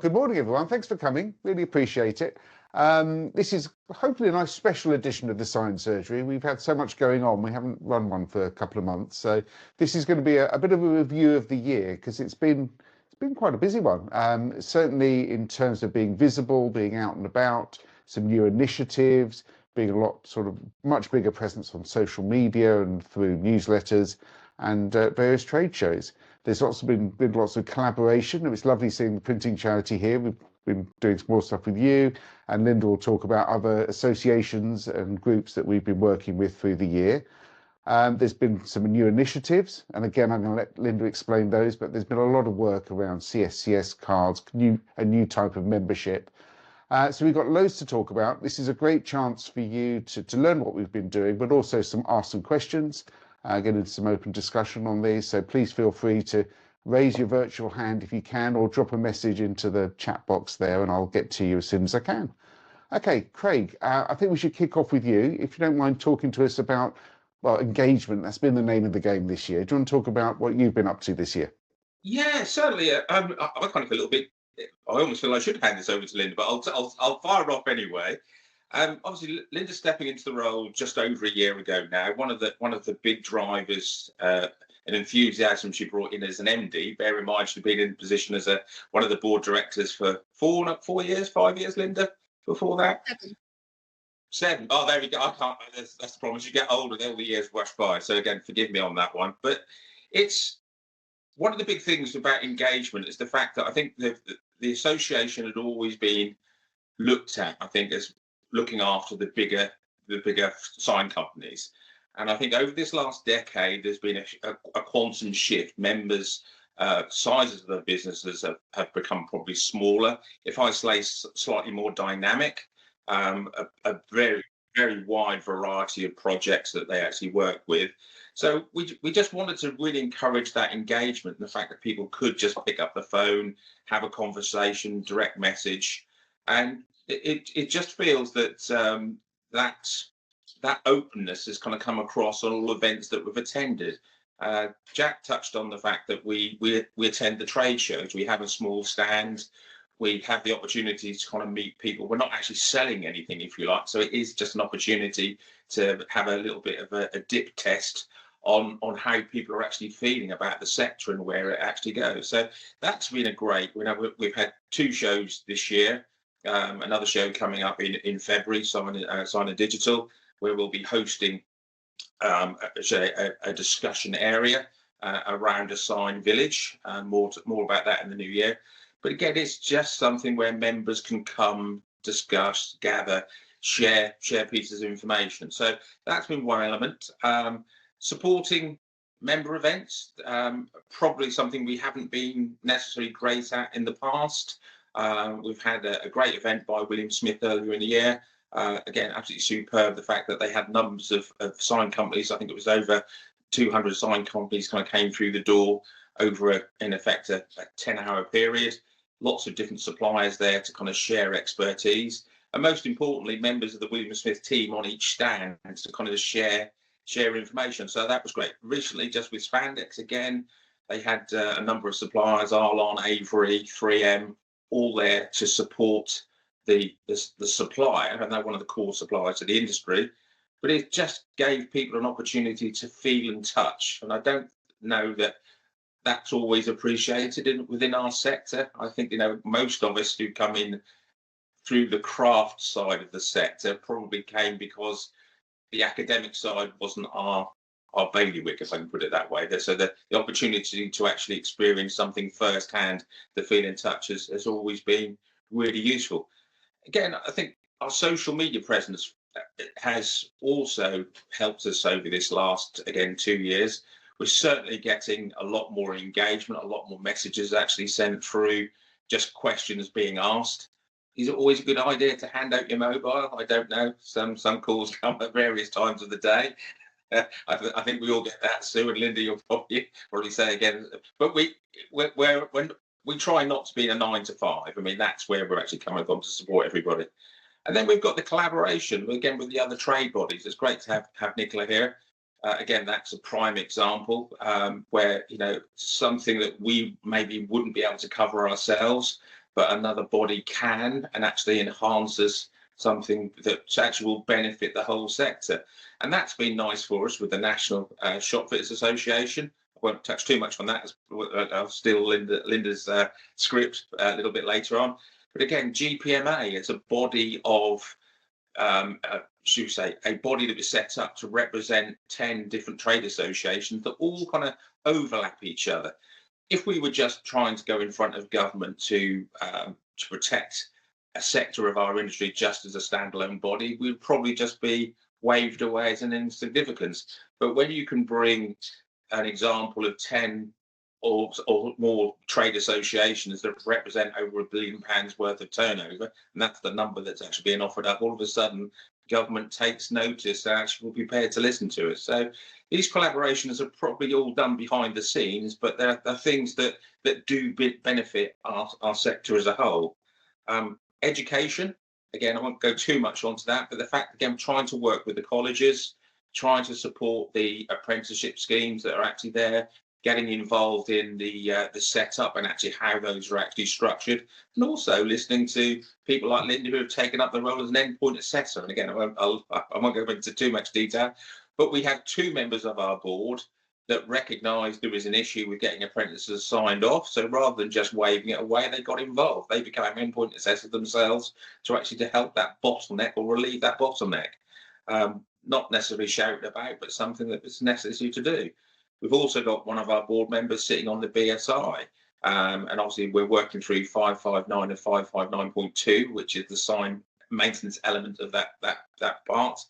Good morning, everyone. Thanks for coming. Really appreciate it. This is hopefully a nice special edition of the Science Surgery. We've had so much going on. We haven't run one for a couple of months. So this is going to be a bit of a review of the year because it's been quite a busy one. Certainly in terms of being visible, being out and about, some new initiatives, being a lot sort of much bigger presence on social media and through newsletters and various trade shows. There's been lots of collaboration. It was lovely seeing the printing charity here. We've been doing some more stuff with you, and Linda will talk about other associations and groups that we've been working with through the year. There's been some new initiatives, and again, I'm going to let Linda explain those, but there's been a lot of work around CSCS cards, a new type of membership. So we've got loads to talk about. This is a great chance for you to learn what we've been doing, but also ask some questions. Get into some open discussion on these. So please feel free to raise your virtual hand if you can, or drop a message into the chat box there, and I'll get to you as soon as I can. Okay, Craig, I think we should kick off with you. If you don't mind talking to us about, well, engagement. That's been the name of the game this year. Do you want to talk about what you've been up to this year? Yeah, certainly. I kind of feel a little bit. I almost feel I should hand this over to Linda, but I'll fire off anyway. Obviously, Linda stepping into the role just over a year ago now. One of the big drivers and enthusiasm she brought in as an MD. Bear in mind she'd been in position as one of the board directors for 5 years, Linda. Before that, 7. Oh, there we go. I can't. That's the problem. As you get older, all the years rush by. So again, forgive me on that one. But it's one of the big things about engagement is the fact that I think the association had always been looked at, I think, as looking after the bigger sign companies. And I think over this last decade, there's been a quantum shift. Members' sizes of their businesses have become probably smaller. If I say slightly more dynamic, a very, very wide variety of projects that they actually work with. So we just wanted to really encourage that engagement and the fact that people could just pick up the phone, have a conversation, direct message. And it just feels that that openness has kind of come across on all events that we've attended. Jack touched on the fact that we attend the trade shows. We have a small stand. We have the opportunity to kind of meet people. We're not actually selling anything, if you like. So it is just an opportunity to have a little bit of a dip test on how people are actually feeling about the sector and where it actually goes. So that's been a great. We've had 2 shows this year. Another show coming up in February, Sign Digital, where we'll be hosting a discussion area around a sign village. More about that in the new year. But again, it's just something where members can come, discuss, gather, share pieces of information. So that's been one element. Supporting member events, probably something we haven't been necessarily great at in the past. We've had a great event by William Smith earlier in the year. Again, absolutely superb. The fact that they had numbers of sign companies, I think it was over 200 sign companies kind of came through the door over, in effect, a 10-hour period. Lots of different suppliers there to kind of share expertise. And most importantly, members of the William Smith team on each stand to kind of share information. So that was great. Recently, just with Spandex again, they had a number of suppliers, Arlon, Avery, 3M, all there to support the supplier, and they're one of the core suppliers of the industry. But it just gave people an opportunity to feel and touch. And I don't know that that's always appreciated within our sector. I think, most of us who come in through the craft side of the sector probably came because the academic side wasn't our bailiwick, if I can put it that way. So the opportunity to actually experience something firsthand, the feel and touch has always been really useful. Again, I think our social media presence has also helped us over this last, 2 years. We're certainly getting a lot more engagement, a lot more messages actually sent through, just questions being asked. Is it always a good idea to hand out your mobile? I don't know. Some calls come at various times of the day. I think we all get that, Sue and Linda. You'll probably say again, but when we try not to be in a 9 to 5. I mean, that's where we're actually coming from to support everybody. And then we've got the collaboration again with the other trade bodies. It's great to have Nicola here. Again, that's a prime example where something that we maybe wouldn't be able to cover ourselves, but another body can and actually enhances something that actually will benefit the whole sector. And that's been nice for us with the National Shop Fitters Association. I won't touch too much on that. I'll steal Linda's script a little bit later on. But again, GPMA is a body of, should we say, a body that was set up to represent 10 different trade associations that all kind of overlap each other. If we were just trying to go in front of government to protect a sector of our industry just as a standalone body, we'd probably just be waved away as an insignificance. But when you can bring an example of 10 or more trade associations that represent over £1 billion worth of turnover, and that's the number that's actually being offered up, all of a sudden government takes notice and actually will be prepared to listen to us. So these collaborations are probably all done behind the scenes, but they're things that do benefit our sector as a whole. Education, again, I won't go too much onto that, but the fact, again, trying to work with the colleges, trying to support the apprenticeship schemes that are actually there, getting involved in the setup and actually how those are actually structured, and also listening to people like Linda who have taken up the role as an endpoint assessor. And again, I won't go into too much detail, but we have 2 members of our board that recognised there was an issue with getting apprentices signed off. So rather than just waving it away, they got involved. They became endpoint assessors themselves to help that bottleneck or relieve that bottleneck. Not necessarily shouted about, but something that was necessary to do. We've also got one of our board members sitting on the BSI, and obviously we're working through 559 and 559.2, which is the sign maintenance element of that part.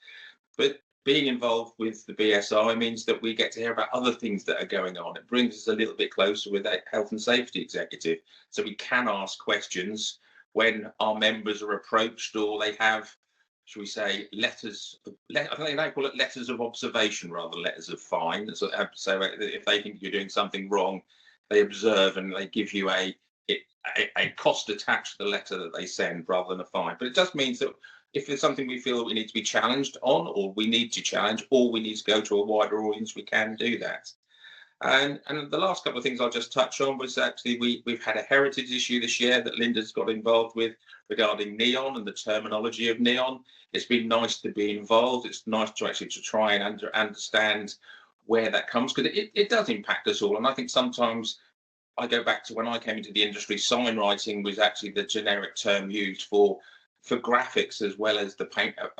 But being involved with the BSI means that we get to hear about other things that are going on. It brings us a little bit closer with a health and safety executive, so we can ask questions when our members are approached or they have, shall we say, letters. I think they call it letters of observation rather than letters of fine. So if they think you're doing something wrong, they observe and they give you a cost attached to the letter that they send rather than a fine. But it just means that if there's something we feel we need to be challenged on, or we need to challenge, or we need to go to a wider audience, we can do that. And the last couple of things I'll just touch on was actually we've had a heritage issue this year that Linda's got involved with regarding neon and the terminology of neon. It's been nice to be involved. It's nice to actually try and understand where that comes, because it does impact us all. And I think sometimes I go back to when I came into the industry, sign writing was actually the generic term used for graphics as well as the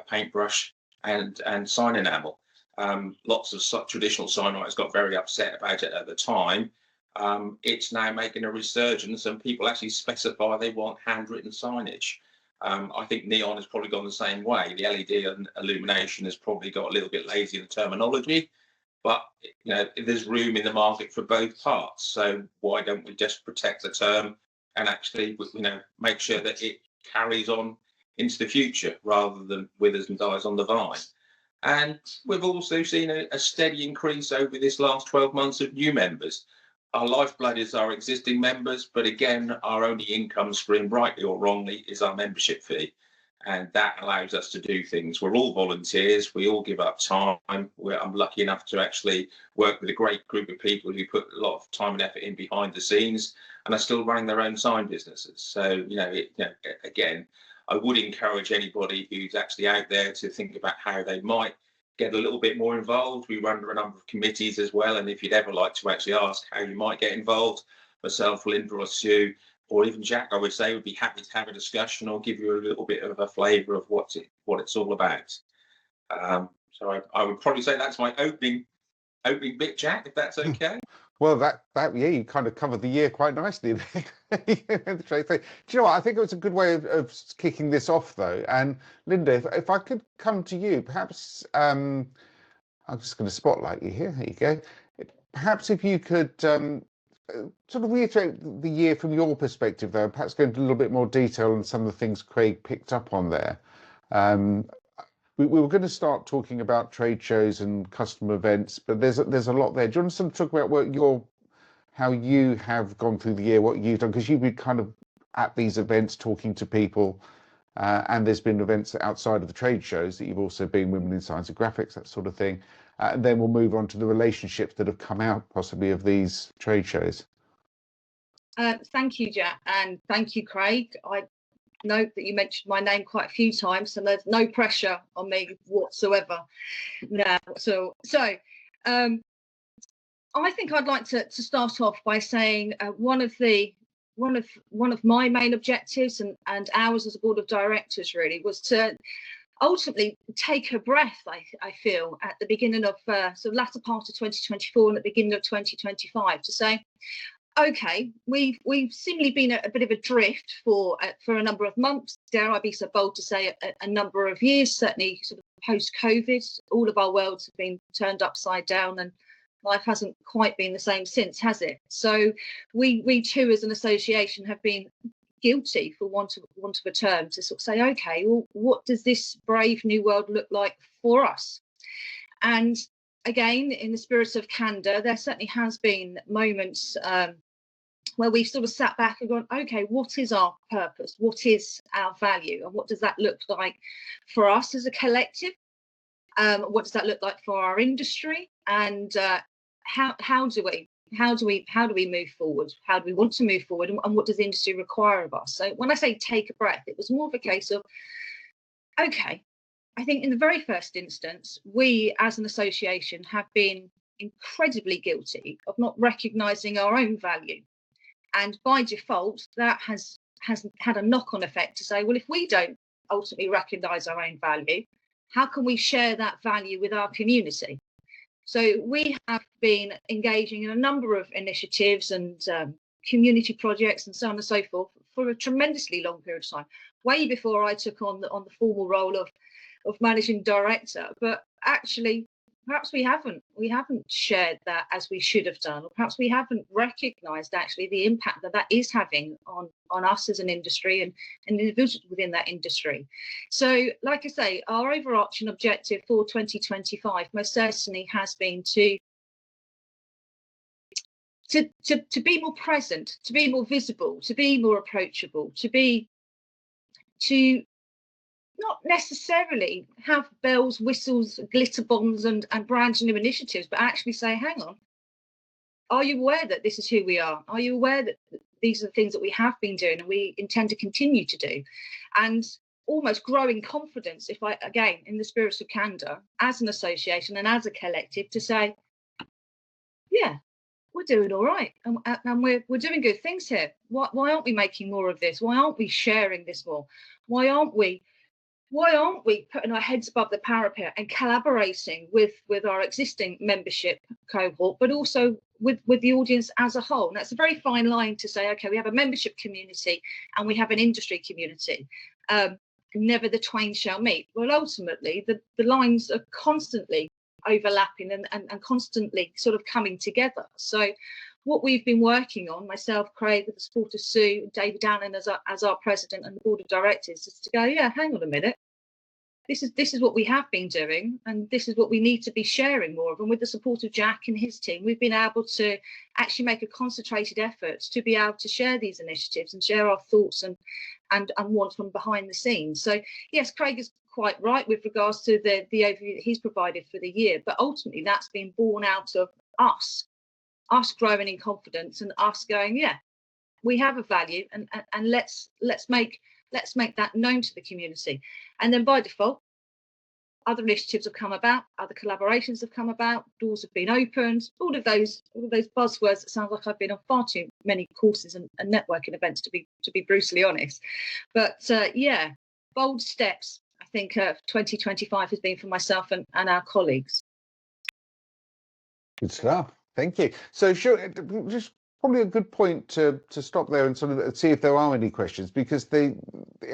paintbrush and sign enamel. Lots of traditional sign writers got very upset about it at the time. It's now making a resurgence, and people actually specify they want handwritten signage. I think neon has probably gone the same way. The LED illumination has probably got a little bit lazy in the terminology, but there's room in the market for both parts. So why don't we just protect the term and actually make sure that it carries on into the future rather than withers and dies on the vine? And we've also seen a steady increase over this last 12 months of new members. Our lifeblood is our existing members, but again, our only income stream, rightly or wrongly, is our membership fee. And that allows us to do things. We're all volunteers. We all give up time. I'm lucky enough to actually work with a great group of people who put a lot of time and effort in behind the scenes and are still running their own sign businesses. So, again, I would encourage anybody who's actually out there to think about how they might get a little bit more involved. We run a number of committees as well, and if you'd ever like to actually ask how you might get involved, myself, Linda or Sue, or even Jack, I would say, would be happy to have a discussion or give you a little bit of a flavour of what it's all about. So I would probably say that's my opening bit, Jack, if that's okay. Well, that you kind of covered the year quite nicely. Do you know what? I think it was a good way of kicking this off, though. And Linda, if I could come to you, perhaps I'm just going to spotlight you here. There you go. Perhaps if you could sort of reiterate the year from your perspective, though, perhaps go into a little bit more detail on some of the things Craig picked up on there. We were going to start talking about trade shows and customer events, but there's a lot there. Do you want to talk about how you have gone through the year, what you've done? Because you've been kind of at these events talking to people, and there's been events outside of the trade shows that you've also been, Women in Science and Graphics, that sort of thing. And then we'll move on to the relationships that have come out possibly of these trade shows. Thank you, Jack, and thank you, Craig. I note that you mentioned my name quite a few times, and there's no pressure on me whatsoever now. So I think I'd like to start off by saying one of my main objectives and ours as a board of directors really was to ultimately take a breath. I feel at the beginning of sort of latter part of 2024 and at the beginning of 2025 to say, okay, we've seemingly been a bit of a drift for a number of months. Dare I be so bold to say a number of years? Certainly, sort of post-COVID, all of our worlds have been turned upside down, and life hasn't quite been the same since, has it? So we too, as an association, have been guilty, for want of a term, to sort of say, okay, well, what does this brave new world look like for us? And again, in the spirit of candour, there certainly has been moments where we've sort of sat back and gone, okay, what is our purpose? What is our value? And what does that look like for us as a collective? What does that look like for our industry? And how do we move forward? How do we want to move forward? And what does the industry require of us? So when I say take a breath, it was more of a case of, okay, I think in the very first instance, we as an association have been incredibly guilty of not recognising our own value. And by default, that has had a knock-on effect to say, well, if we don't ultimately recognise our own value, how can we share that value with our community? So we have been engaging in a number of initiatives and community projects and so on and so forth for a tremendously long period of time, way before I took on the formal role of managing director. But actually, perhaps we haven't shared that as we should have done, or perhaps we haven't recognised actually the impact that is having on us as an industry and individuals within that industry. So, like I say, our overarching objective for 2025 most certainly has been to be more present, to be more visible, to be more approachable, to not necessarily have bells, whistles, glitter bombs and brand new initiatives, but actually say, hang on, are you aware that this is who we are? Are you aware that these are the things that we have been doing and we intend to continue to do? And almost growing confidence, if I, again, in the spirit of candour, as an association and as a collective, to say, yeah, we're doing all right, and we're doing good things here. Why aren't we making more of this? Why aren't we sharing this more? Why aren't we putting our heads above the parapet and collaborating with our existing membership cohort, but also with the audience as a whole? And that's a very fine line to say, okay, we have a membership community and we have an industry community. Never the twain shall meet. Well, ultimately, the lines are constantly overlapping and constantly sort of coming together. So what we've been working on, myself, Craig, with the support of Sue, David Allen as our president and the board of directors, is to go, yeah, hang on a minute. This is what we have been doing, and this is what we need to be sharing more of. And with the support of Jack and his team, we've been able to actually make a concentrated effort to be able to share these initiatives and share our thoughts and wants from behind the scenes. So yes, Craig is quite right with regards to the overview that he's provided for the year, but ultimately that's been born out of us growing in confidence and us going, yeah, we have a value, and let's make that known to the community. And then by default, other initiatives have come about, other collaborations have come about, doors have been opened, all of those buzzwords that sound like I've been on far too many courses and networking events, to be brutally honest. But yeah, bold steps, I think 2025 has been for myself and our colleagues. Good stuff. Thank you. So sure, just probably a good point to stop there and sort of see if there are any questions, because it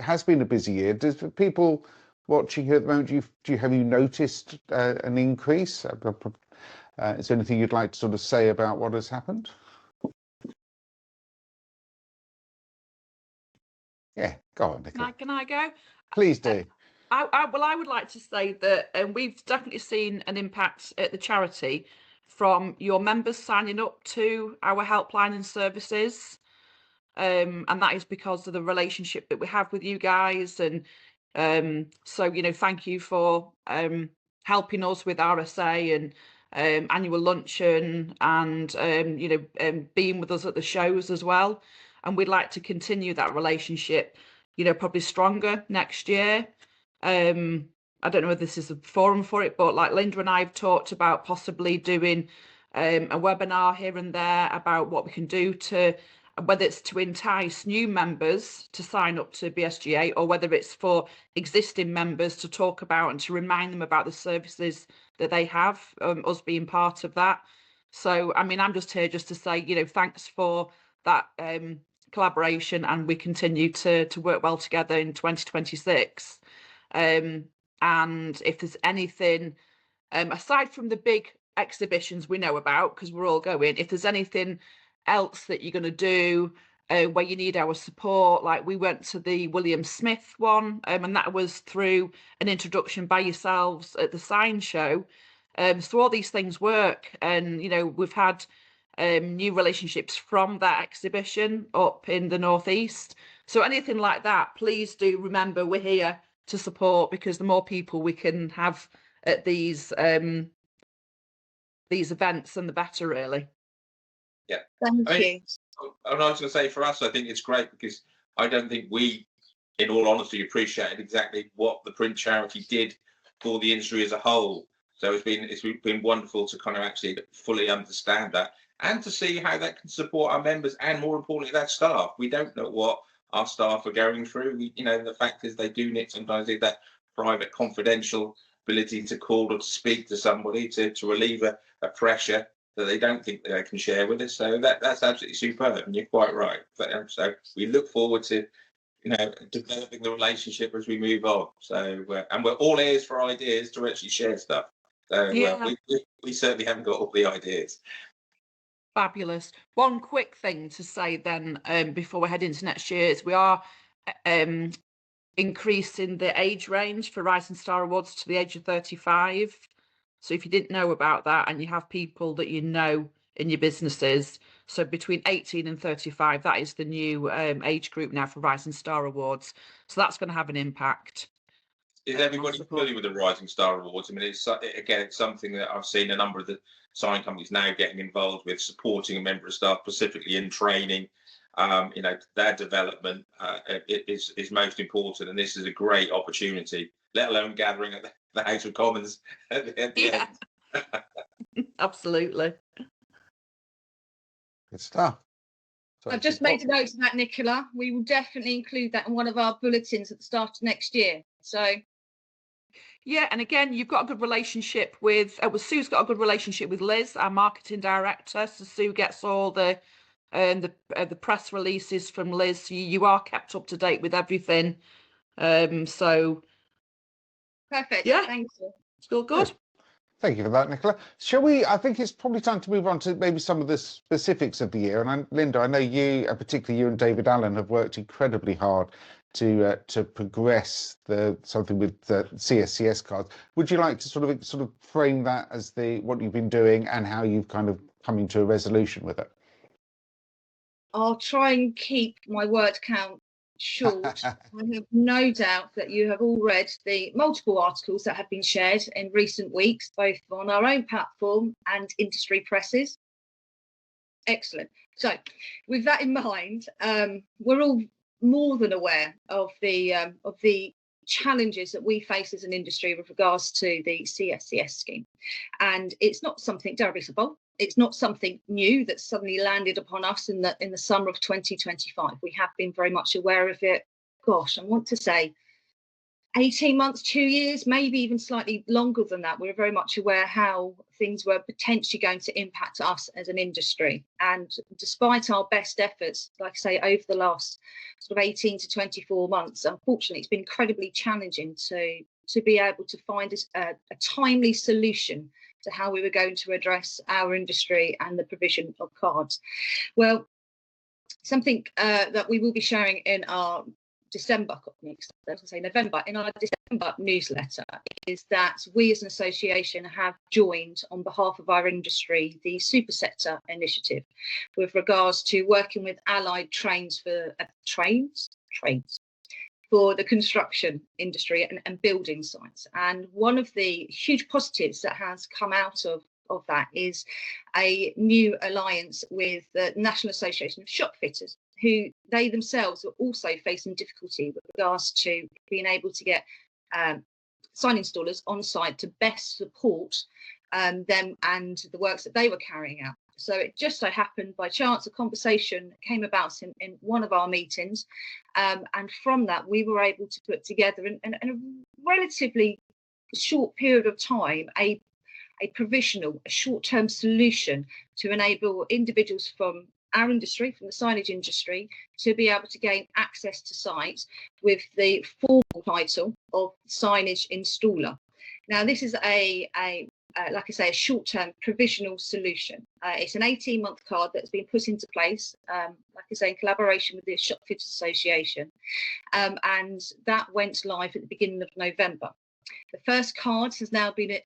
has been a busy year. Does people watching here at the moment, have you noticed an increase? Is there anything you'd like to sort of say about what has happened? Yeah, go on, Nicola. Can I go? Please do. I would like to say that we've definitely seen an impact at the charity from your members signing up to our helpline and services, and that is because of the relationship that we have with you guys. And so, thank you for helping us with RSA annual luncheon and being with us at the shows as well. And we'd like to continue that relationship, probably stronger next year. I don't know if this is a forum for it, but like Linda and I have talked about possibly doing a webinar here and there about what we can do to, whether it's to entice new members to sign up to BSGA, or whether it's for existing members to talk about and to remind them about the services that they have, us being part of that. So, I mean, I'm just here just to say, thanks for that collaboration, and we continue to work well together in 2026. And if there's anything, aside from the big exhibitions we know about, because we're all going, if there's anything else that you're going to do where you need our support, like we went to the William Smith one, and that was through an introduction by yourselves at the Sign Show. So all these things work, and we've had new relationships from that exhibition up in the Northeast. So anything like that, please do remember we're here to support, because the more people we can have at these events, and the better, really. Yeah. Thank you. And I was going to say, for us, I think it's great, because I don't think we, in all honesty, appreciated exactly what the print charity did for the industry as a whole. So it's been wonderful to kind of actually fully understand that, and to see how that can support our members, and more importantly, their staff. We don't know what our staff are going through. The fact is, they do sometimes need that private, confidential ability to call or to speak to somebody to relieve a pressure that they don't think they can share with us. So that's absolutely superb, and you're quite right. So we look forward to developing the relationship as we move on. So and we're all ears for ideas to actually share stuff. So we certainly haven't got all the ideas. Fabulous. One quick thing to say then, before we head into next year, is we are increasing the age range for Rising Star Awards to the age of 35. So if you didn't know about that, and you have people that in your businesses, so between 18 and 35, that is the new age group now for Rising Star Awards. So that's going to have an impact. Is everybody familiar with the Rising Star Awards? I mean, it's something that I've seen a number of the sign companies now getting involved with, supporting a member of staff specifically in training. Their development is most important, and this is a great opportunity, let alone gathering at the House of Commons at the end. Absolutely. Good stuff. I've just made a note of that, Nicola. We will definitely include that in one of our bulletins at the start of next year. So. Yeah, and again, you've got a good relationship with. Sue's got a good relationship with Liz, our marketing director. So Sue gets all the press releases from Liz. So you are kept up to date with everything. So. Perfect. Yeah. Thank you. It's all good. Thank you for that, Nicola. Shall we? I think it's probably time to move on to maybe some of the specifics of the year. And Linda, I know you, particularly you and David Allen, have worked incredibly hard to progress something with the CSCS cards. Would you like to sort of frame that as what you've been doing and how you've kind of coming to a resolution with it? I'll try and keep my word count short. I have no doubt that you have all read the multiple articles that have been shared in recent weeks, both on our own platform and industry presses. Excellent. So with that in mind, we're all more than aware of the challenges that we face as an industry with regards to the CSCS scheme. And it's not something terribly simple. It's not something new that suddenly landed upon us in the summer of 2025. We have been very much aware of it. Gosh, I want to say 18 months, 2 years, maybe even slightly longer than that. We were very much aware how things were potentially going to impact us as an industry. And despite our best efforts, like I say, over the last sort of 18 to 24 months, unfortunately, it's been incredibly challenging to be able to find a timely solution to how we were going to address our industry and the provision of cards. Well, something that we will be sharing in our November, in our December newsletter is that we as an association have joined on behalf of our industry the Super Sector initiative with regards to working with allied trades for the construction industry and building sites. And one of the huge positives that has come out of of that is a new alliance with the National Association of Shop Fitters, who they themselves are also facing difficulty with regards to being able to get sign installers on site to best support them and the works that they were carrying out. So it just so happened by chance a conversation came about in one of our meetings, and from that we were able to put together in a relatively short period of time a provisional, a short-term solution to enable individuals from our industry, from the signage industry, to be able to gain access to sites with the formal title of signage installer. Now, this is like I say, a short-term provisional solution. It's an 18-month card that's been put into place, like I say, in collaboration with the Shop Fitters Association, and that went live at the beginning of November. The first card has now been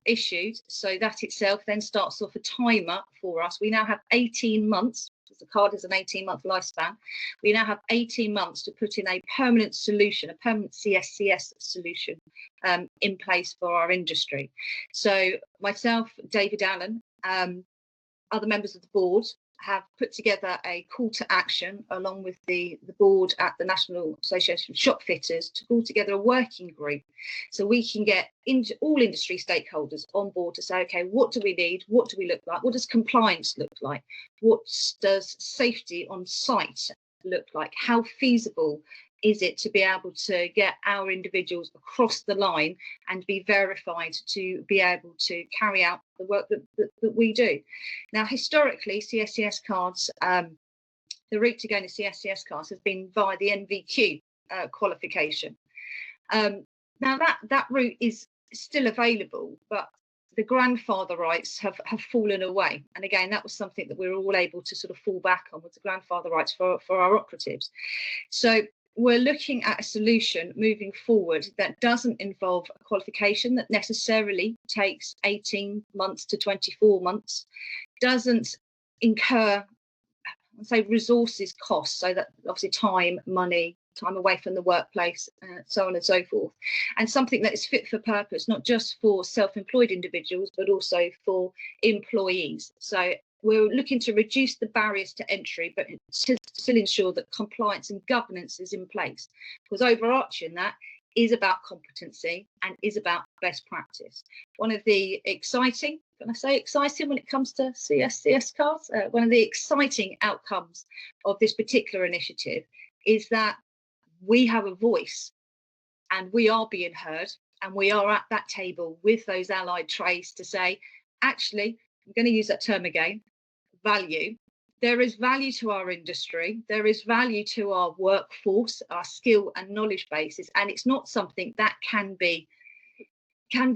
issued, so that itself then starts off a timer for us. We now have 18 months, because the card has an 18-month lifespan. We now have 18 months to put in a permanent solution, a permanent CSCS solution in place for our industry. So myself, David Allen, other members of the board have put together a call to action along with the board at the National Association of Shop Fitters to call together a working group so we can get into all industry stakeholders on board to say, okay, what do we need? What do we look like? What does compliance look like? What does safety on site look like? How feasible is it to be able to get our individuals across the line and be verified to be able to carry out the work that we do? Now, historically, CSCS cards, the route to going to CSCS cards has been via the NVQ qualification. Now, that route is still available, but the grandfather rights have fallen away. And again, that was something that we were all able to sort of fall back on, with the grandfather rights for our operatives. So we're looking at a solution moving forward that doesn't involve a qualification that necessarily takes 18 months to 24 months, doesn't incur, say, resources costs, so that obviously time, money, time away from the workplace, so on and so forth, and something that is fit for purpose, not just for self-employed individuals, but also for employees. So we're looking to reduce the barriers to entry, but to still ensure that compliance and governance is in place, because overarching that is about competency and is about best practice. One of the exciting, can I say exciting when it comes to CSCS cards, one of the exciting outcomes of this particular initiative is that we have a voice and we are being heard, and we are at that table with those allied trades to say, actually, I'm going to use that term again, value. There is value to our industry. There is value to our workforce, our skill and knowledge bases, and it's not something that can be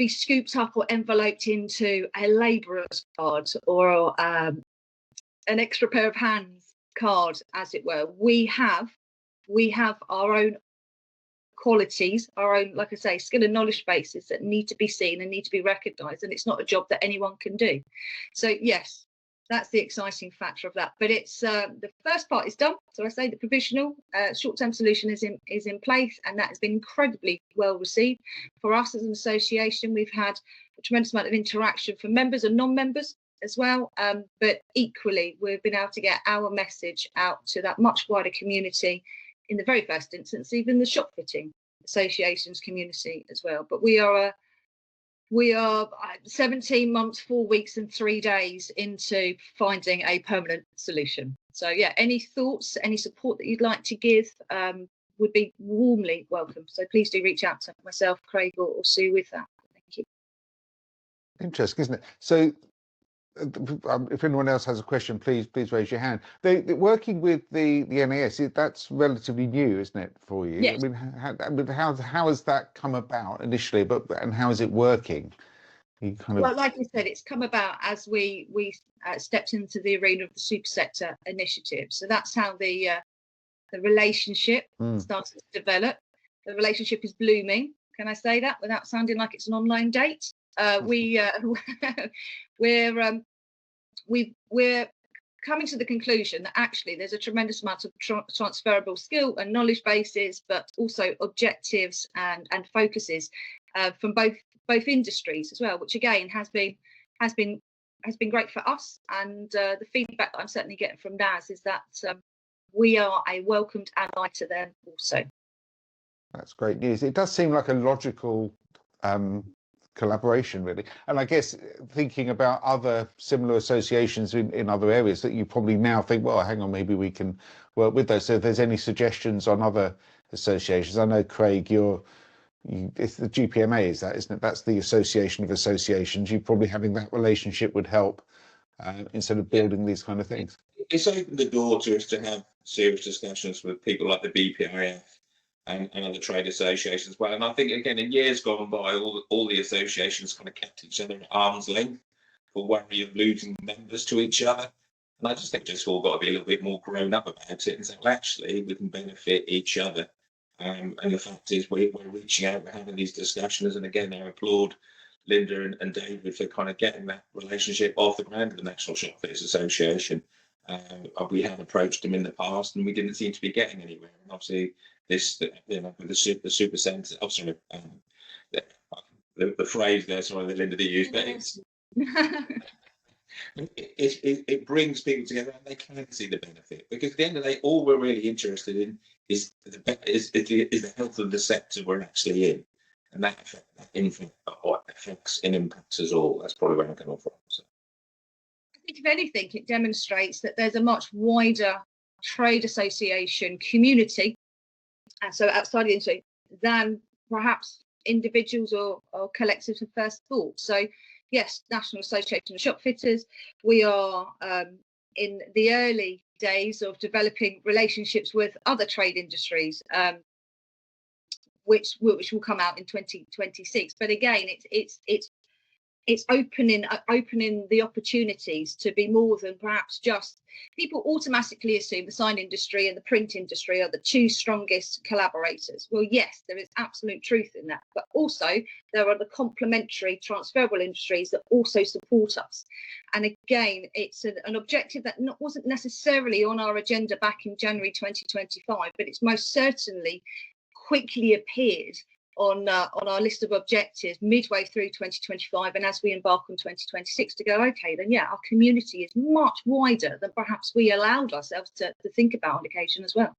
scooped up or enveloped into a labourer's card or an extra pair of hands card, as it were. We have our own qualities, our own, like I say, skill and knowledge bases that need to be seen and need to be recognised, and it's not a job that anyone can do. So yes, that's the exciting factor of that. But it's the first part is done. So I say the provisional short-term solution is in place, and that has been incredibly well received. For us as an association, we've had a tremendous amount of interaction from members and non-members as well, but equally we've been able to get our message out to that much wider community, in the very first instance, even the shop fitting associations community as well. But we are 17 months, 4 weeks and 3 days into finding a permanent solution. So yeah, any thoughts, any support that you'd like to give would be warmly welcome. So please do reach out to myself, Craig or Sue with that. Thank you. Interesting, isn't it? So if anyone else has a question, please raise your hand. Working with the NAS, that's relatively new, isn't it, for you? Yes. I mean, how has that come about initially, and how is it working? Well, like you said, it's come about as we stepped into the arena of the super sector initiative. So that's how the relationship started to develop. The relationship is blooming. Can I say that without sounding like it's an online date? We're coming to the conclusion that actually there's a tremendous amount of transferable skill and knowledge bases, but also objectives and focuses from both industries as well, which again has been has been great for us. And the feedback that I'm certainly getting from NAS is that we are a welcomed ally to them also. That's great news. It does seem like a logical collaboration, really. And I guess thinking about other similar associations in other areas that you probably now think, well, hang on, maybe we can work with those. So if there's any suggestions on other associations, I know, Craig, it's the GPMA, is that, isn't it? That's the Association of Associations. You probably having that relationship would help instead of building these kind of things. It's opened the door to us to have serious discussions with people like the BPIF and other trade associations as well. And I think, again, in years gone by, all the associations kind of kept each other at arm's length for worry of losing members to each other. And I just think just all got to be a little bit more grown up about it and say, well, actually, we can benefit each other. And the fact is, we're reaching out, we're having these discussions. And again, I applaud Linda and David for kind of getting that relationship off the ground of the National Shop Fitters Association. We had approached them in the past and we didn't seem to be getting anywhere. And obviously, this, with the super centre, the phrase there, sorry, that Linda did use, but it brings people together and they can see the benefit. Because at the end of the day, all we're really interested in is the health of the sector we're actually in. And that affects and impacts us all. That's probably where I'm coming from. So. I think, if anything, it demonstrates that there's a much wider trade association community, and so outside the industry, than perhaps individuals or collectives of first thought. So, yes, National Association of Shop Fitters, we are in the early days of developing relationships with other trade industries, which will come out in 2026. But again, it's opening the opportunities to be more than perhaps just. People automatically assume the sign industry and the print industry are the two strongest collaborators. Well, yes, there is absolute truth in that, but also there are the complementary transferable industries that also support us. And again, it's an objective that wasn't necessarily on our agenda back in January 2025, but it's most certainly quickly appeared on our list of objectives midway through 2025, and as we embark on 2026 to go, okay, then yeah, our community is much wider than perhaps we allowed ourselves to think about on occasion as well.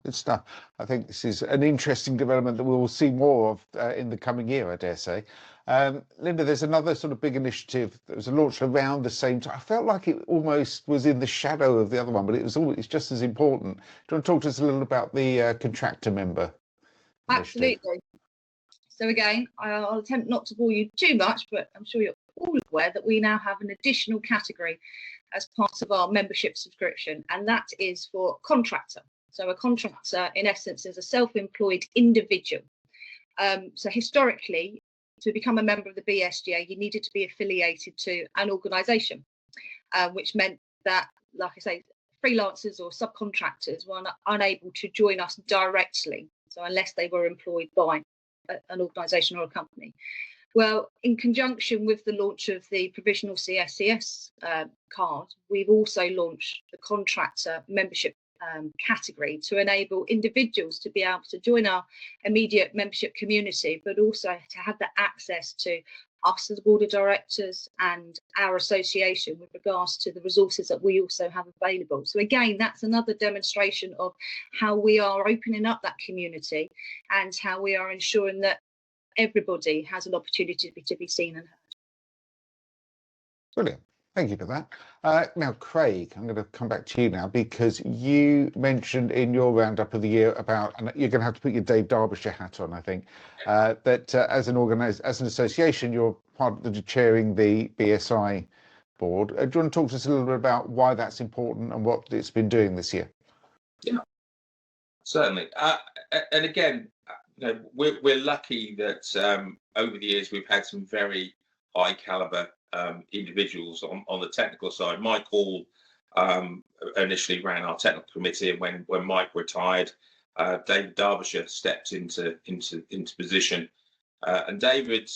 Good stuff. I think this is an interesting development that we will see more of in the coming year, I dare say. Linda, there's another sort of big initiative that was launched around the same time. I felt like it almost was in the shadow of the other one, but it's just as important. Do you want to talk to us a little about the contractor member? Absolutely. So again, I'll attempt not to bore you too much, but I'm sure you're all aware that we now have an additional category as part of our membership subscription, and that is for contractor. So a contractor, in essence, is a self-employed individual. So historically, to become a member of the BSGA, you needed to be affiliated to an organisation, which meant that, like I say, freelancers or subcontractors were unable to join us directly. So unless they were employed by an organisation or a company. Well, in conjunction with the launch of the provisional CSCS card, we've also launched the contractor membership category to enable individuals to be able to join our immediate membership community, but also to have the access to us as a board of directors and our association with regards to the resources that we also have available. So again, that's another demonstration of how we are opening up that community and how we are ensuring that everybody has an opportunity to be seen and heard. Brilliant. Thank you for that. Now, Craig, I'm going to come back to you now because you mentioned in your roundup of the year about, and you're going to have to put your Dave Derbyshire hat on, I think, that as an association, you're part of chairing the BSI board. Do you want to talk to us a little bit about why that's important and what it's been doing this year? Yeah, certainly. And again, we're lucky that over the years we've had some very high caliber individuals on the technical side. Mike Hall initially ran our technical committee, and when Mike retired, David Derbyshire stepped into position, and David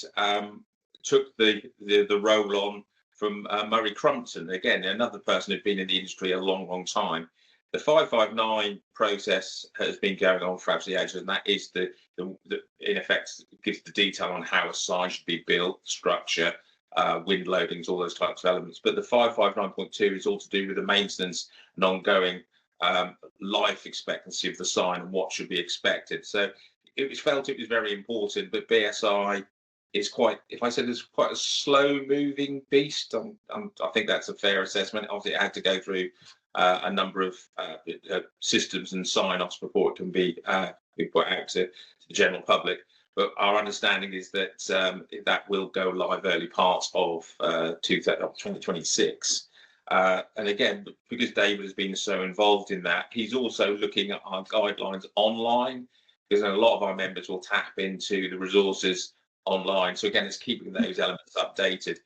took the role on from Murray Crumpton, again another person who'd been in the industry a long time. The 559 process has been going on for absolutely ages, and that is the in effect gives the detail on how a sign should be built, structure, wind loadings, all those types of elements. But the 559.2 is all to do with the maintenance and ongoing life expectancy of the sign and what should be expected. So it was felt it was very important, but BSI is quite, if I said it's quite a slow moving beast, I think that's a fair assessment. Obviously it had to go through a number of systems and sign-offs before it can be put out to the general public. But our understanding is that that will go live early parts of 2026. And again, because David has been so involved in that, he's also looking at our guidelines online, because a lot of our members will tap into the resources online. So again, it's keeping those elements updated.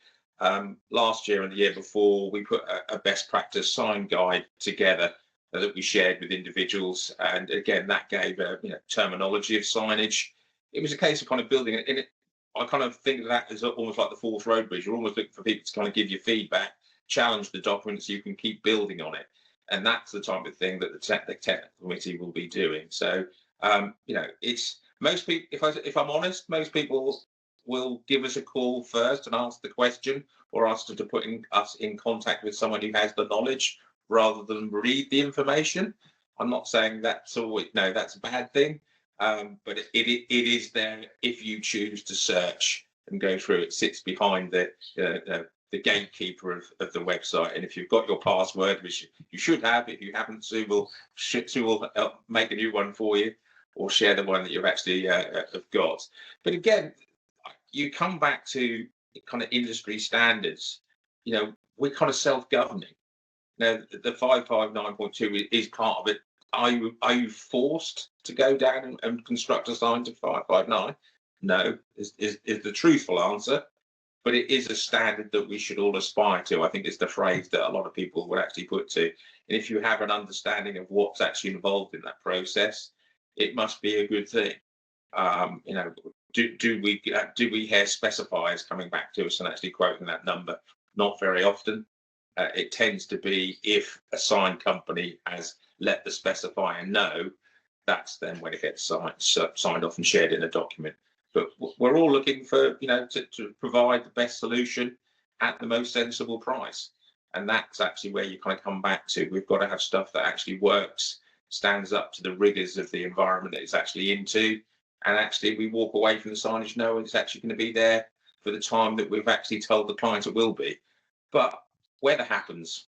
Last year and the year before, we put a best practice sign guide together that we shared with individuals. And again, that gave a terminology of signage. It was a case of kind of building it in it. I kind of think of that as almost like the Forth Road Bridge. You're almost looking for people to kind of give you feedback, challenge the document so you can keep building on it. And that's the type of thing that the technical committee will be doing. So, it's most people, if I'm honest, most people will give us a call first and ask the question, or ask to put us in contact with someone who has the knowledge rather than read the information. I'm not saying that's always, no, that's a bad thing. But it is there if you choose to search and go through. It sits behind the gatekeeper of the website, and if you've got your password, which you should have, if you haven't, Sue will make a new one for you, or share the one that you've actually have got. But again, you come back to kind of industry standards. We're kind of self-governing. Now, the 559.2 is part of it. Are you forced to go down and construct a sign to 559? No, is the truthful answer, but it is a standard that we should all aspire to. I think it's the phrase that a lot of people would actually put to. And if you have an understanding of what's actually involved in that process, it must be a good thing. Do we hear specifiers coming back to us and actually quoting that number? Not very often. It tends to be if a sign company has let the specifier know, that's then when it gets signed off and shared in a document. But we're all looking for, to provide the best solution at the most sensible price. And that's actually where you kind of come back to. We've got to have stuff that actually works, stands up to the rigors of the environment that it's actually into. And actually we walk away from the signage knowing it's actually going to be there for the time that we've actually told the client it will be. But weather happens,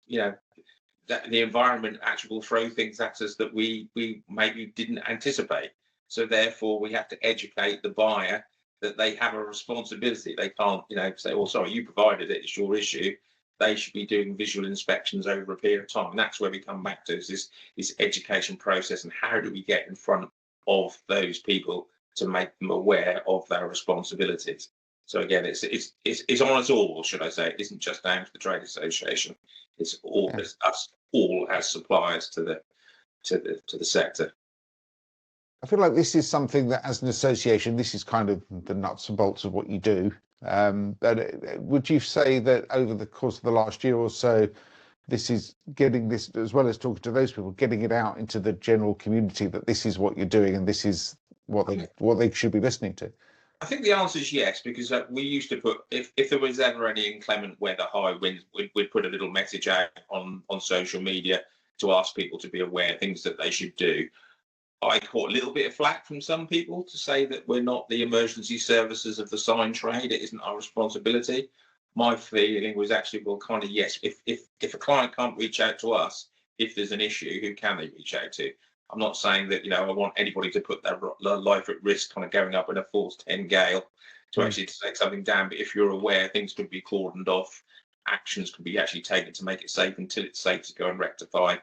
that the environment actually will throw things at us that we maybe didn't anticipate. So therefore we have to educate the buyer that they have a responsibility. They can't, say, "Oh, sorry, you provided it, it's your issue." They should be doing visual inspections over a period of time. And that's where we come back to, is this education process, and how do we get in front of those people to make them aware of their responsibilities. So again, it's on us all, should I say. It isn't just down to the trade association. It's all it's us all as suppliers to the sector. I feel like this is something that, as an association, this is kind of the nuts and bolts of what you do. But would you say that over the course of the last year or so, this is getting this, as well as talking to those people, getting it out into the general community that this is what you're doing and this is what they should be listening to? I think the answer is yes, because we used to put, if there was ever any inclement weather, high winds, we'd put a little message out on social media to ask people to be aware, things that they should do. I caught a little bit of flack from some people to say that we're not the emergency services of the sign trade. It isn't our responsibility. My feeling was actually, well, kind of yes. If a client can't reach out to us, if there's an issue, who can they reach out to? I'm not saying that, I want anybody to put their life at risk kind of going up in a force 10 gale to actually take something down. But if you're aware, things can be cordoned off, actions can be actually taken to make it safe until it's safe to go and rectify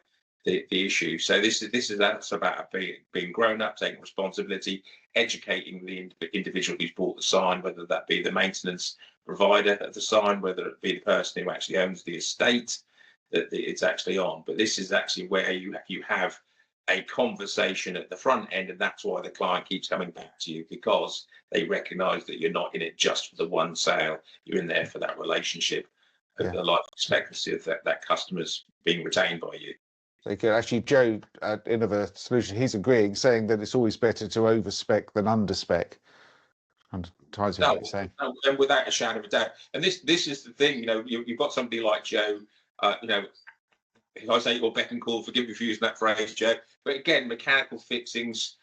the issue. So that's about being grown up, taking responsibility, educating the individual who's bought the sign, whether that be the maintenance provider of the sign, whether it be the person who actually owns the estate that it's actually on. But this is actually where you have a conversation at the front end, and that's why the client keeps coming back to you, because they recognise that you're not in it just for the one sale. You're in there for that relationship, the life expectancy of that customer's being retained by you. Okay, actually, Joe at Innova Solution, he's agreeing, saying that it's always better to overspec than underspec. And ties with what you're saying. No, and without a shadow of a doubt. And this is the thing, you've got somebody like Joe, if I say your beck and call, forgive me for using that phrase, Joe. But again, mechanical fixings,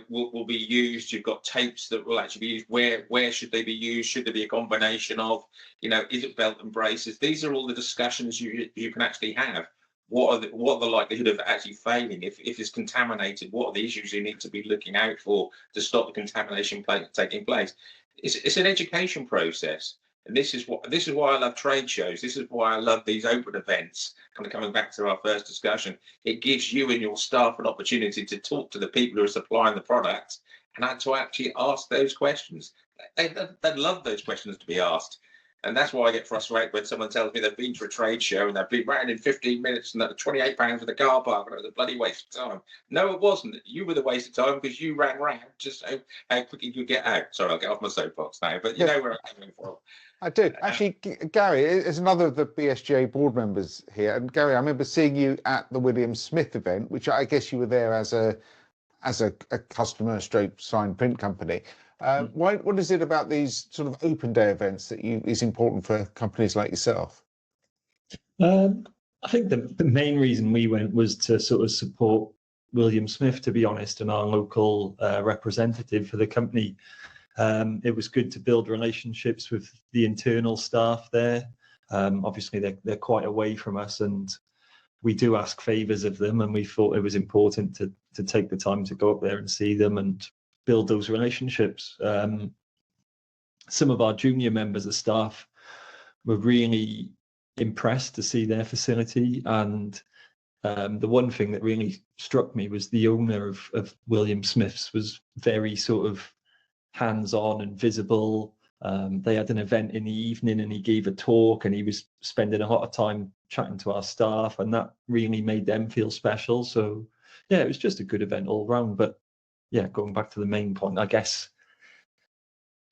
will be used. You've got tapes that will actually be used. Where should they be used? Should there be a combination of, is it belt and braces? These are all the discussions you can actually have. What are the likelihood of actually failing? If it's contaminated, what are the issues you need to be looking out for to stop the contamination taking place? It's an education process. And this is why I love trade shows. This is why I love these open events. Kind of coming back to our first discussion, it gives you and your staff an opportunity to talk to the people who are supplying the product and to actually ask those questions. They love those questions to be asked. And that's why I get frustrated when someone tells me they've been to a trade show and they've been round in 15 minutes and that £28 for the car park and it was a bloody waste of time. No, it wasn't. You were the waste of time because you ran round just how quickly you get out. Sorry, I'll get off my soapbox now, but you know where I'm coming from. I do. Actually, Gary is another of the BSGA board members here. And Gary, I remember seeing you at the William Smith event, which I guess you were there as a customer stroke sign print company. What is it about these sort of open day events that is important for companies like yourself? I think the main reason we went was to sort of support William Smith, to be honest, and our local representative for the company. It was good to build relationships with the internal staff there. Obviously, they're quite away from us, and we do ask favours of them, and we thought it was important to take the time to go up there and see them and build those relationships. Some of our junior members of staff were really impressed to see their facility, and the one thing that really struck me was the owner of William Smith's was very sort of hands-on and visible. They had an event in the evening and he gave a talk and he was spending a lot of time chatting to our staff, and that really made them feel special. So yeah, it was just a good event all round. But yeah, going back to the main point, I guess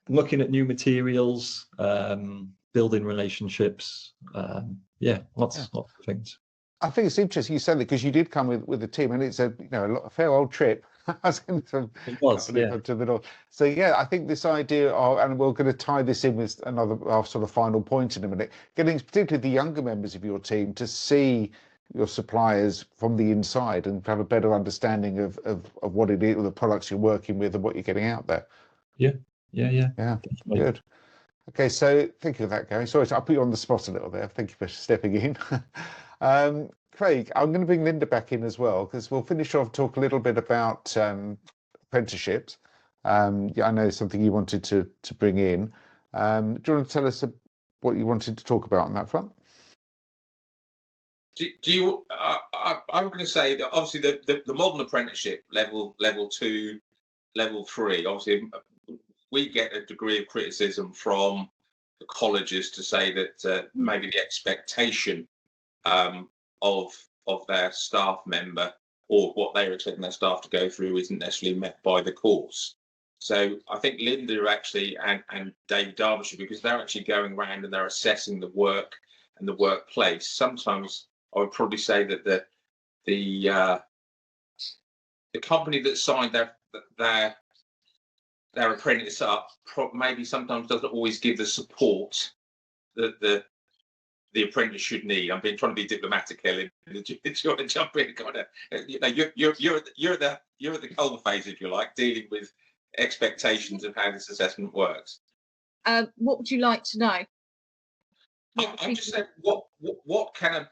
looking at new materials, building relationships, lots of things. I think it's interesting you said that because you did come with a team, and it's a fair old trip. It was, yeah. To the north. So yeah, I think this idea of, and we're going to tie this in with our sort of final point in a minute, getting particularly the younger members of your team to see your suppliers from the inside and have a better understanding of what it is, the products you're working with and what you're getting out there. Yeah. Definitely. Good. Okay, so thank you for that, Gary. Sorry, I put you on the spot a little there. Thank you for stepping in. Craig, I'm going to bring Linda back in as well, because we'll finish off, talk a little bit about apprenticeships. I know something you wanted to bring in. Do you want to tell us what you wanted to talk about on that front? I'm going to say that obviously the modern apprenticeship level 2, level 3, obviously we get a degree of criticism from the colleges to say that maybe the expectation of their staff member or what they're expecting their staff to go through isn't necessarily met by the course. So I think Linda actually and David Derbyshire, because they're actually going around and they're assessing the work and the workplace. Sometimes I would probably say that the company that signed their apprentice up maybe sometimes doesn't always give the support that the apprentice should need. I'm trying to be diplomatic, Helen. Do you want to jump in? You're at the coal face, if you like, dealing with expectations of how this assessment works. What would you like to know? I'm just saying, what can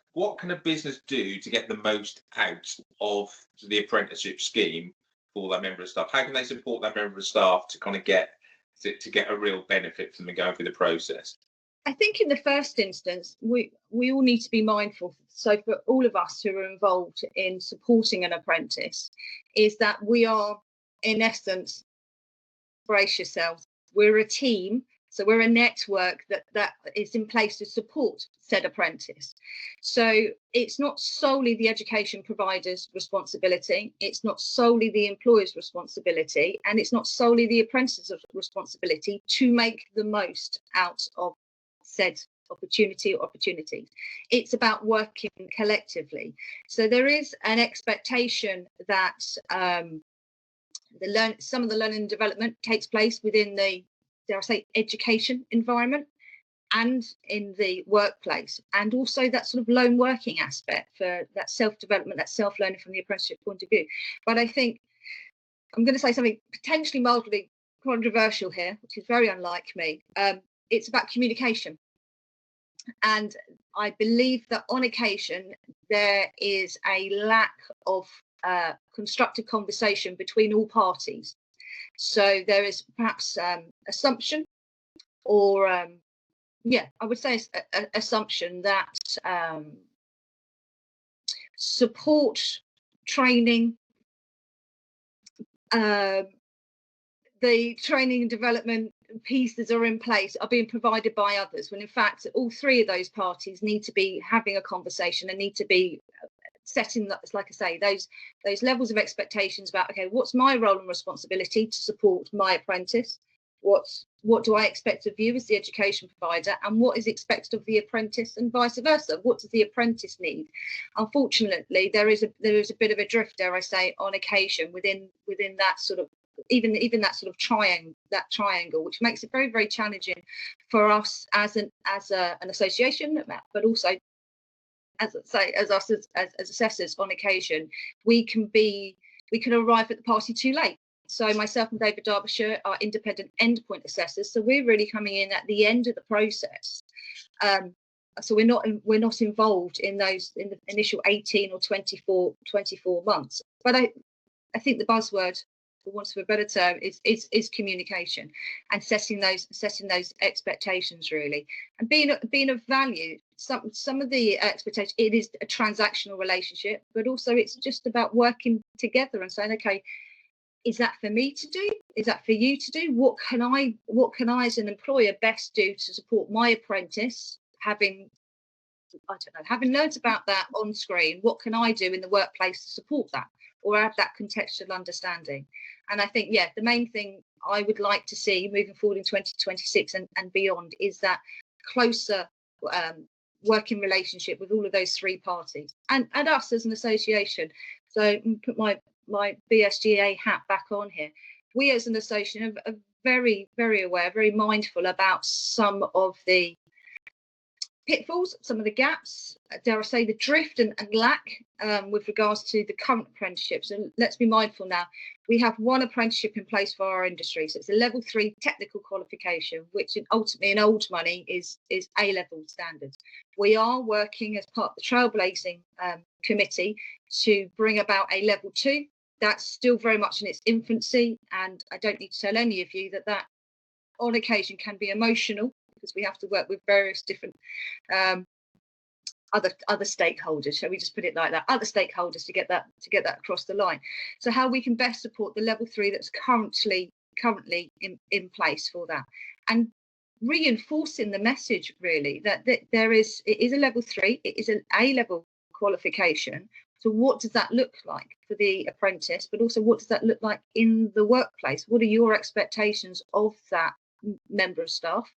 a business do to get the most out of the apprenticeship scheme for that member of staff? How can they support that member of staff to kind of get a real benefit from them going through the process? I think in the first instance, we all need to be mindful. So for all of us who are involved in supporting an apprentice, is that we are, in essence, brace yourselves, we're a team. So we're a network that is in place to support said apprentice. So it's not solely the education provider's responsibility, it's not solely the employer's responsibility, and it's not solely the apprentice's responsibility to make the most out of said opportunity or opportunities. It's about working collectively. So there is an expectation that some of the learning and development takes place within the dare I say, education environment and in the workplace, and also that sort of lone working aspect for that self-development, that self-learning from the apprenticeship point of view. But I think I'm going to say something potentially mildly controversial here, which is very unlike me. It's about communication. And I believe that on occasion, there is a lack of constructive conversation between all parties. So there is perhaps assumption or I would say assumption that support, training, the training and development pieces are in place, are being provided by others, when in fact all three of those parties need to be having a conversation and need to be setting, like I say, those levels of expectations about, okay, what's my role and responsibility to support my apprentice? What do I expect of you as the education provider, and what is expected of the apprentice, and vice versa? What does the apprentice need? Unfortunately, there is a bit of a drift, dare I say, on occasion within that sort of even that sort of triangle, which makes it very, very challenging for us as an association, but also as us as assessors. On occasion, we can arrive at the party too late. So myself and David Derbyshire are independent endpoint assessors. So we're really coming in at the end of the process. So we're not involved in the initial 18 or 24 months. But I think the buzzword, for want of a better term, is communication and setting those expectations, really, and being of value. Some of the expectations, it is a transactional relationship, but also it's just about working together and saying, okay, is that for me to do? Is that for you to do? What can I as an employer best do to support my apprentice? Having learnt about that on screen, what can I do in the workplace to support that, or have that contextual understanding? And I think, the main thing I would like to see moving forward in 2026 and beyond is that closer working relationship with all of those three parties and us as an association. So put my BSGA hat back on here. We as an association are very, very aware, very mindful about some of the pitfalls, some of the gaps, dare I say, the drift and lack with regards to the current apprenticeships. And let's be mindful now, we have one apprenticeship in place for our industry. So it's a level 3 technical qualification, which ultimately in old money is A-level standards. We are working as part of the Trailblazing committee to bring about a level 2. That's still very much in its infancy, and I don't need to tell any of you that on occasion can be emotional, because we have to work with various different other stakeholders. Shall we just put it like that? Other stakeholders to get that across the line. So how we can best support the level 3 that's currently in place for that, and reinforcing the message really that it is a level 3, it is an A-level qualification. So what does that look like for the apprentice, but also what does that look like in the workplace? What are your expectations of that member of staff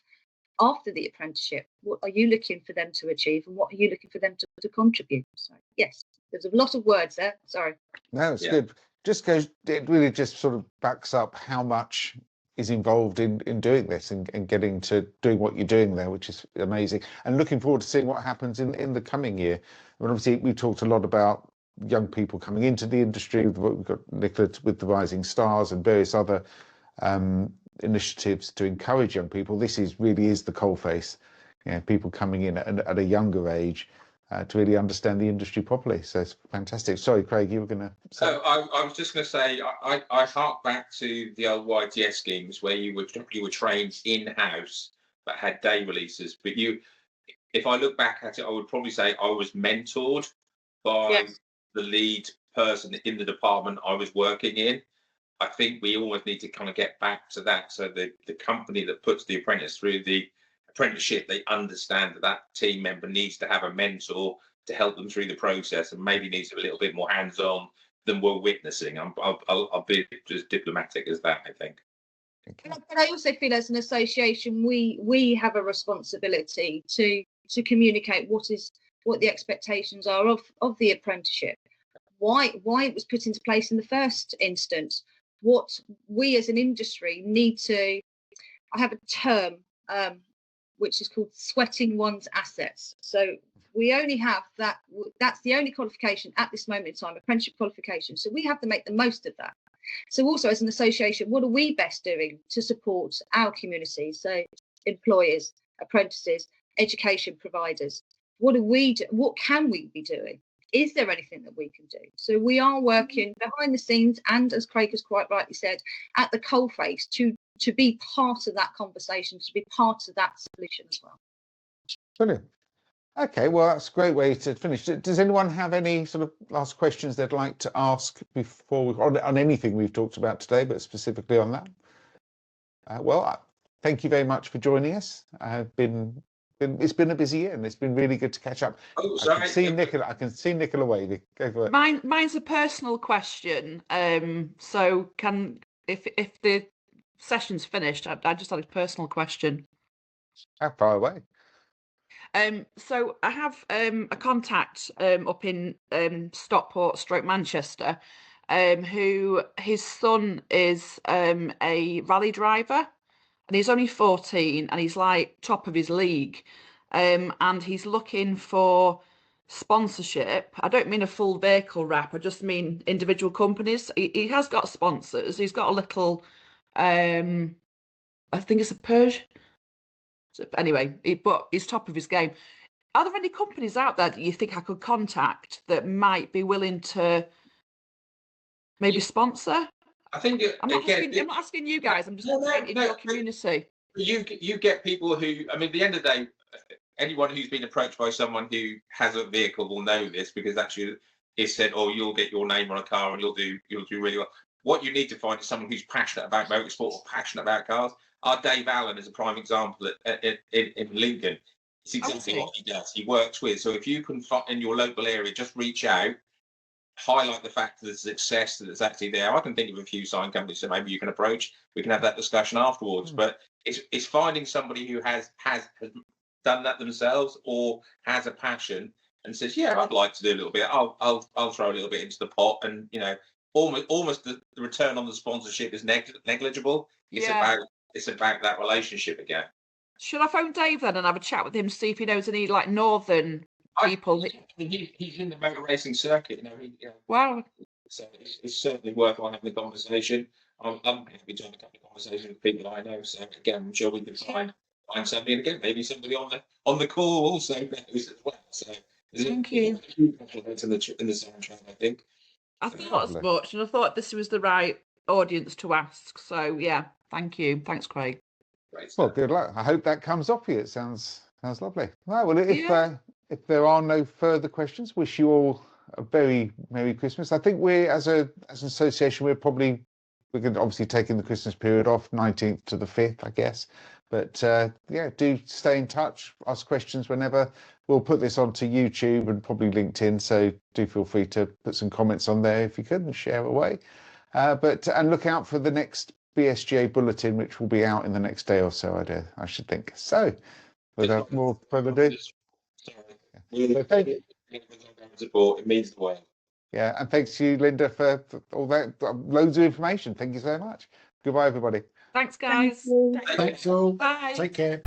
after the apprenticeship? What are you looking for them to achieve, and what are you looking for them to contribute? So yes, there's a lot of words there. Sorry. No, it's good. It really just sort of backs up how much is involved in doing this and getting to doing what you're doing there, which is amazing. And looking forward to seeing what happens in the coming year. I mean, obviously, we talked a lot about young people coming into the industry. We've got Nicola with the Rising Stars and various other initiatives to encourage young people. This really is the coalface, people coming in at a younger age to really understand the industry properly. So it's fantastic. Sorry, Craig, you were going to say. So I was just going to say, I hark back to the old YTS schemes where you were trained in-house but had day releases. But if I look back at it, I would probably say I was mentored by the lead person in the department I was working in. I think we always need to kind of get back to that. So the company that puts the apprentice through the apprenticeship, they understand that team member needs to have a mentor to help them through the process, and maybe needs to be a little bit more hands-on than we're witnessing. I'll be as diplomatic as that, I think. But I also feel as an association, we have a responsibility to communicate what the expectations are of the apprenticeship, why it was put into place in the first instance, what we as an industry need to I have a term which is called sweating one's assets. So we only have that. That's the only qualification at this moment in time, apprenticeship qualification. So we have to make the most of that. So also as an association, what are we best doing to support our community? So employers, apprentices, education providers. What do we do? What can we be doing? Is there anything that we can do? So we are working behind the scenes, and as Craig has quite rightly said, at the coalface to be part of that conversation, to be part of that solution as well. Brilliant. Okay, well, that's a great way to finish. Does anyone have any sort of last questions they'd like to ask before on anything we've talked about today, but specifically on that? Thank you very much for joining us. It's been a busy year, and it's been really good to catch up. Oh, sorry. I can see Nicola waving. Go for it. Mine's a personal question. So if the session's finished, I just had a personal question. How far away? So I have a contact up in Stockport, Manchester, who his son is a rally driver, and he's only 14, and he's like top of his league, and he's looking for sponsorship. I don't mean a full vehicle wrap, I just mean individual companies. He has got sponsors. He's got a little, I think it's a Peugeot. Anyway, but he's top of his game. Are there any companies out there that you think I could contact that might be willing to maybe sponsor? I think I'm not asking you guys. I'm just saying in your community. You get people who, I mean, at the end of the day, anyone who's been approached by someone who has a vehicle will know this, because actually it's said, oh, you'll get your name on a car and you'll do really well. What you need to find is someone who's passionate about motorsport or passionate about cars. Our Dave Allen is a prime example in Lincoln. It's exactly what he does. He works with. So if you can find in your local area, just reach out, highlight the fact that there's success that is actually there. I can think of a few sign companies that maybe you can approach. We can have that discussion afterwards. But it's finding somebody who has done that themselves or has a passion and says, yeah, I'd like to do a little bit. I'll throw a little bit into the pot, and almost the return on the sponsorship is negligible. It's about that relationship again. Should I phone Dave then and have a chat with him to see if he knows any like northern people? He's in the motor racing circuit, Wow. So it's certainly worthwhile having a conversation. I'm happy to have a couple of conversations with people I know. So again, I'm sure we can find somebody, and again, maybe somebody on the call also knows as well. So thank you. In the soundtrack, I think. I thought as much, and I thought this was the right audience to ask. So yeah, thank you. Thanks, Craig. Well, good luck. I hope that comes off you. It sounds lovely. Right, well, if there are no further questions, wish you all a very Merry Christmas. I think as an association, we're going to obviously take in the Christmas period off, 19th to the 5th, I guess. But do stay in touch, ask questions whenever. We'll put this onto YouTube and probably LinkedIn, so do feel free to put some comments on there if you could and share away. And look out for the next BSGA bulletin, which will be out in the next day or so, I should think. So, without more further ado, support, it means the world. Yeah, and thanks to you, Linda, for all that loads of information. Thank you so much. Goodbye, everybody. Thanks, guys. Thanks all. Bye. Take care.